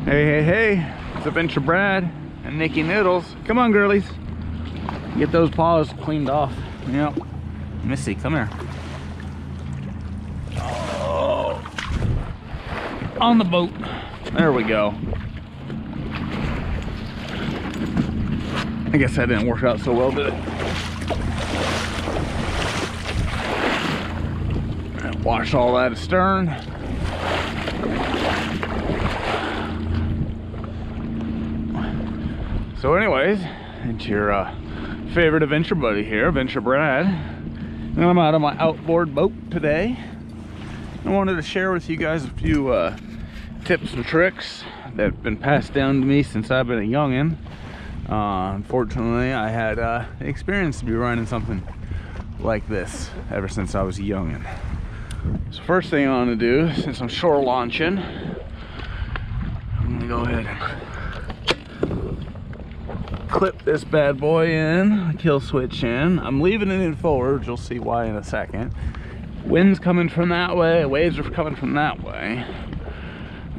Hey, it's Adventure Brad and Nikki Noodles. Come on, girlies. Get those paws cleaned off. Yep. Missy, come here. Oh. On the boat. There we go. I guess that didn't work out so well, did it? Wash all that astern. So anyways, it's your favorite adventure buddy here, Adventure Brad. And I'm out on my outboard boat today. I wanted to share with you guys a few tips and tricks that have been passed down to me since I've been a youngin'. Unfortunately, I had experience to be running something like this ever since I was a youngin'. So first thing I want to do, since I'm shore launching, I'm gonna go ahead and clip this bad boy in, kill switch in. I'm leaving it in forward, you'll see why in a second. Wind's coming from that way, waves are coming from that way.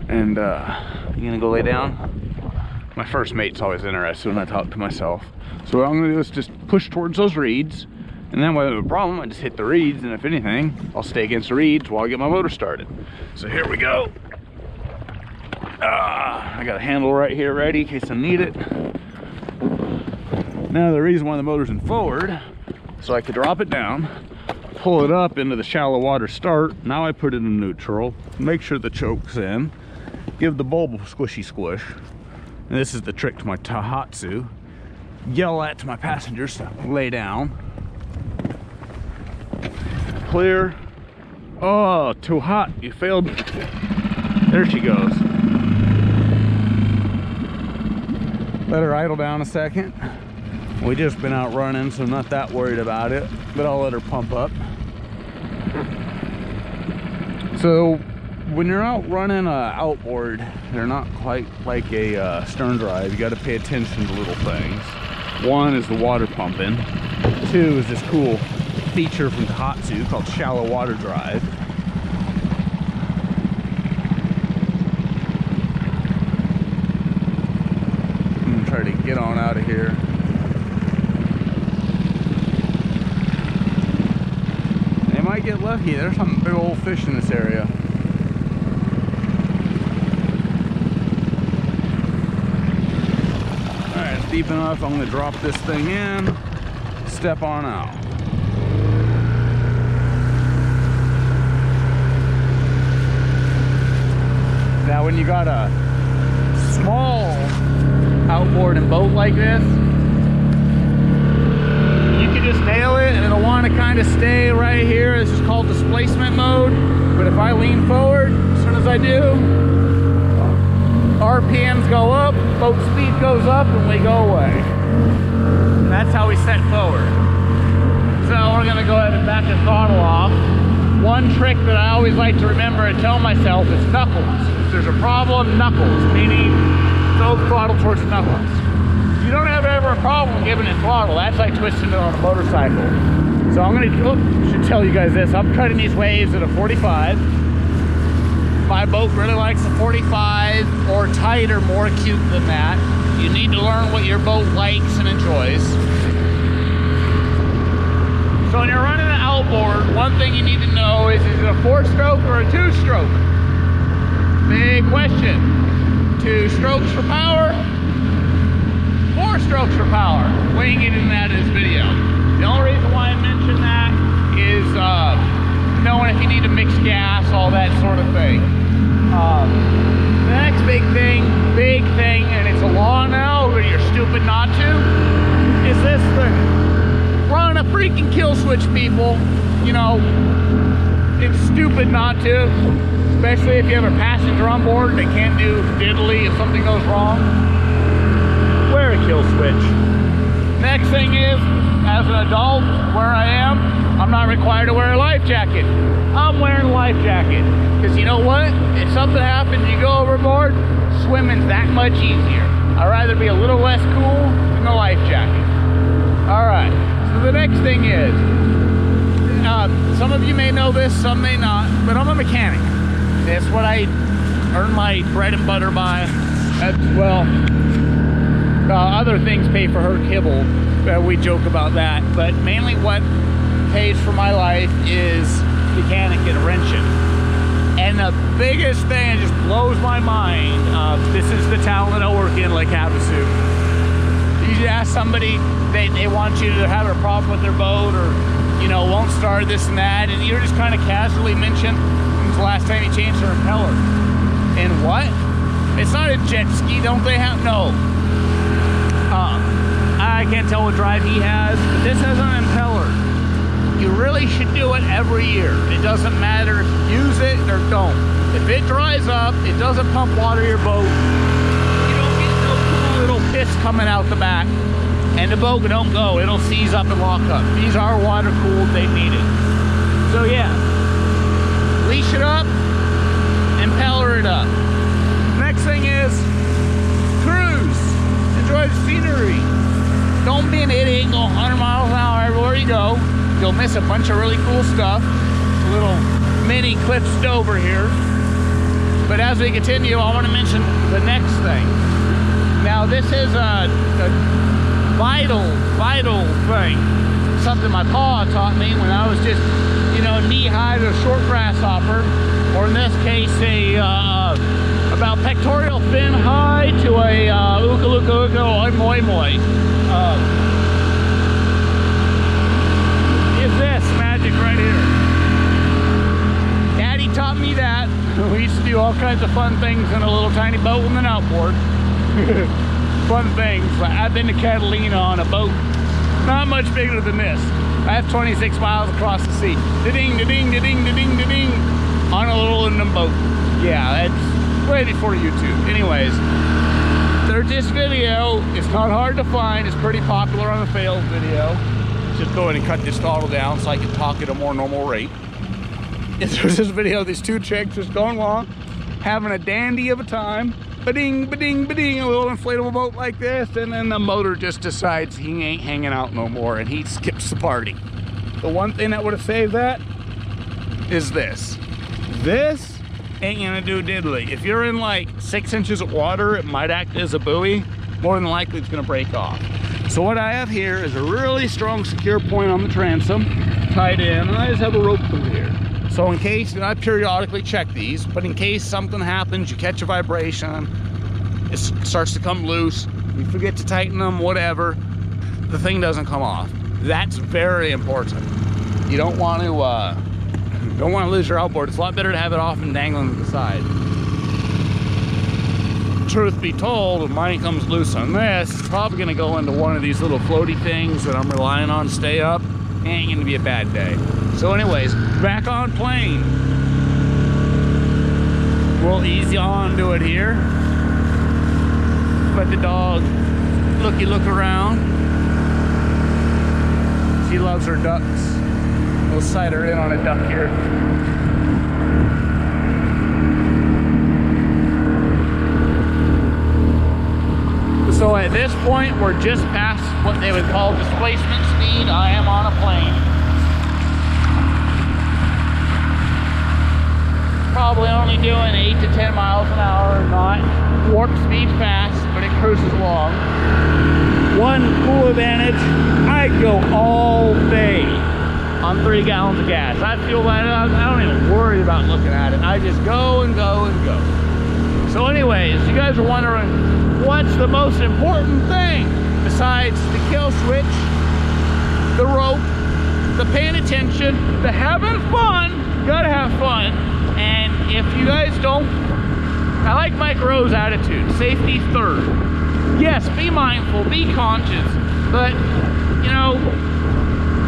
And you gonna go lay down? My first mate's always interested when I talk to myself. So what I'm gonna do is just push towards those reeds. And then when I have a problem, I just hit the reeds, and if anything, I'll stay against the reeds while I get my motor started. So here we go. I got a handle right here ready in case I need it. Now the reason why the motor's in forward, so I could drop it down, pull it up into the shallow water start. Now I put it in neutral, make sure the choke's in, give the bulb a squishy squish. And this is the trick to my Tahatsu. Yell that to my passengers to lay down. Clear. Oh, too hot. You failed. There she goes. Let her idle down a second. We just been out running, so I'm not that worried about it, but I'll let her pump up. So when you're out running outboard, they're not quite like a stern drive. You got to pay attention to little things. One is the water pumping. Two is this cool feature from Tahatsu called shallow water drive. I'm gonna try to get on out of here. They might get lucky. There's some big old fish in this area. Alright, it's deep enough. I'm gonna drop this thing in, step on out. Now when you got a small outboard and boat like this, you can just nail it and it'll want to kind of stay right here. This is called displacement mode. But if I lean forward, as soon as I do, RPMs go up, boat speed goes up, and we go away. And that's how we set forward. So we're going to go ahead and back the throttle off. One trick that I always like to remember and tell myself is knuckles. If there's a problem, knuckles, meaning throw the throttle towards the knuckles. You don't have ever a problem giving it throttle. That's like twisting it on a motorcycle. So I'm gonna, should tell you guys this. I'm cutting these waves at a 45. My boat really likes a 45 or tighter, more acute than that. You need to learn what your boat likes and enjoys. So when you're running an outboard, one thing you need to know is it a 4-stroke or a 2-stroke? Big question. 2 strokes for power, 4 strokes for power. We ain't getting into that in this video. The only reason why I mention that is knowing if you need to mix gas, all that sort of thing. The next big thing, and it's a law now, but you're stupid not to, is this thing. Run a freaking kill switch, people. You know, it's stupid not to, especially if you have a passenger on board and they can't do diddly if something goes wrong. Wear a kill switch. Next thing is, as an adult, where I am, I'm not required to wear a life jacket. I'm wearing a life jacket. Because you know what? If something happens, you go overboard, swimming's that much easier. I'd rather be a little less cool than a life jacket. Alright, so the next thing is, some of you may know this, some may not, but I'm a mechanic. That's what I earn my bread and butter by. Well, other things pay for her kibble. We joke about that, but mainly what pays for my life is mechanic and wrenching. And the biggest thing that just blows my mind, this is the town that I work in, Lake Havasu. You ask somebody, they want you to have a problem with their boat, or you know, won't start this and that, and you're just kind of casually mention when's the last time you changed their impeller. And what? It's not a jet ski, don't they have? No. I can't tell what drive he has, but this has an impeller. You really should do it every year. It doesn't matter if you use it or don't. If it dries up, it doesn't pump water to your boat, you don't get no cool little piss coming out the back, and the boat don't go. It'll seize up and lock up. These are water cooled, they need it. So yeah, leash it up, impeller it up. Next thing is cruise. Enjoy the scenery. Don't be an idiot, go 100 miles an hour everywhere you go. You'll miss a bunch of really cool stuff. A little mini Cliffs Dover here. But as we continue, I want to mention the next thing. Now this is a vital thing. Something my pa taught me when I was just, you know, knee-high to a short grasshopper, or in this case, about pectoral fin high to a uka moi moi. Is this magic right here? Daddy taught me that. We used to do all kinds of fun things in a little tiny boat with an outboard. Fun things. I've been to Catalina on a boat not much bigger than this. I have 26 miles across the sea. Da-ding, da-ding, da-ding, da-ding, da-ding, on a little aluminum boat. Yeah, that's way before YouTube. Anyways, there's this video. It's not hard to find. It's pretty popular on the fails video. Just go ahead and cut this throttle down so I can talk at a more normal rate. There's this video of these two chicks just going along, having a dandy of a time. Ba-ding, ba-ding, ba-ding, a little inflatable boat like this, and then the motor just decides he ain't hanging out no more, and he skips the party. The one thing that would have saved that is this. This ain't gonna do diddly. If you're in like 6 inches of water, it might act as a buoy. More than likely it's gonna break off. So what I have here is a really strong secure point on the transom, tied in, and I just have a rope through here. So in case, and I periodically check these, but in case something happens, you catch a vibration, it starts to come loose, you forget to tighten them, whatever, the thing doesn't come off. That's very important. You don't want to lose your outboard. It's a lot better to have it off and dangling to the side. Truth be told, when mine comes loose on this, it's probably going to go into one of these little floaty things that I'm relying on to stay up. Ain't going to be a bad day. So anyways, back on plane. We'll ease on to it here. Let the dog look around. She loves her ducks. We'll sight her in on a duck here. So at this point, we're just past what they would call displacement speed. I am on a plane. Probably only doing 8 to 10 miles an hour, not warp speed fast, but it cruises along. One cool advantage, I go all day on 3 gallons of gas. I feel that I don't even worry about looking at it. I just go and go and go. So anyways, you guys are wondering, what's the most important thing besides the kill switch, the rope, the paying attention, the having fun? You gotta have fun. And if you guys don't, I like Mike Rowe's attitude, safety third. Yes, be mindful, be conscious, but you know,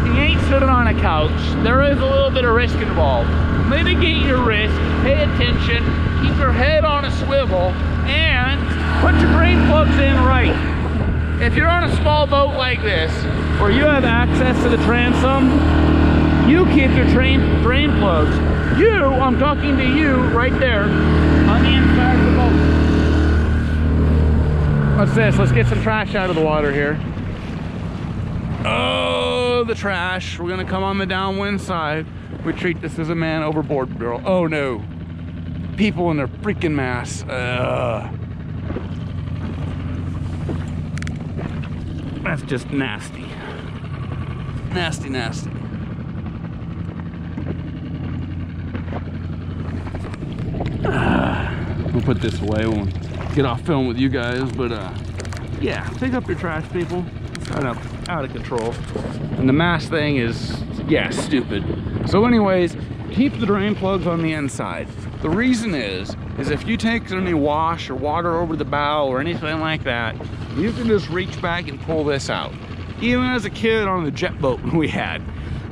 you ain't sitting on a couch. There is a little bit of risk involved. Mitigate your risk, pay attention, keep your head on a swivel, and put your drain plugs in right. If you're on a small boat like this, where you have access to the transom, you keep your drain plugs. I'm talking to you right there on the inside of the boat. What's this? Let's get some trash out of the water here. Oh, the trash. We're gonna come on the downwind side. We treat this as a man overboard drill. Oh no. People in their freaking mass. That's just nasty. Nasty, nasty. We'll put this away. We'll get off film with you guys, but yeah, pick up your trash, people. It's out of control. And the mask thing is, yeah, stupid. So anyways, keep the drain plugs on the inside. The reason is if you take any wash or water over the bow or anything like that, you can just reach back and pull this out. Even as a kid on the jet boat we had,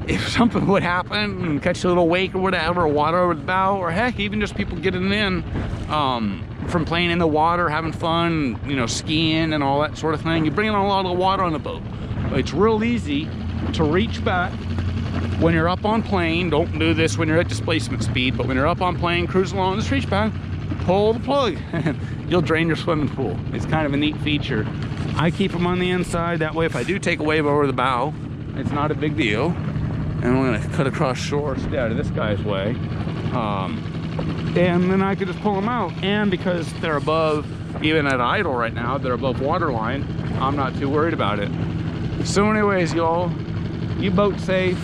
if something would happen and catch a little wake or whatever, water over the bow, or heck, even just people getting in from playing in the water, having fun, you know, skiing and all that sort of thing, you bring in a lot of water on the boat. It's real easy to reach back when you're up on plane. Don't do this when you're at displacement speed, but when you're up on plane, cruise along, just reach back, pull the plug, and you'll drain your swimming pool. It's kind of a neat feature. I keep them on the inside, that way if I do take a wave over the bow, it's not a big deal. And we're gonna cut across shore, stay out of this guy's way. And then I could just pull them out. And because they're above, even at idle right now, they're above water line, I'm not too worried about it. So anyways, y'all, you boat safe.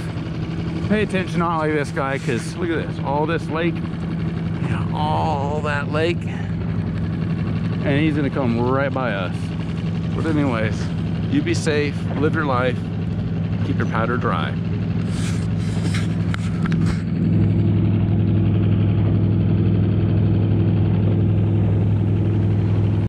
Pay attention not like this guy, because look at this, all this lake, yeah, all that lake, and he's gonna come right by us. But anyways, you be safe, live your life, keep your powder dry.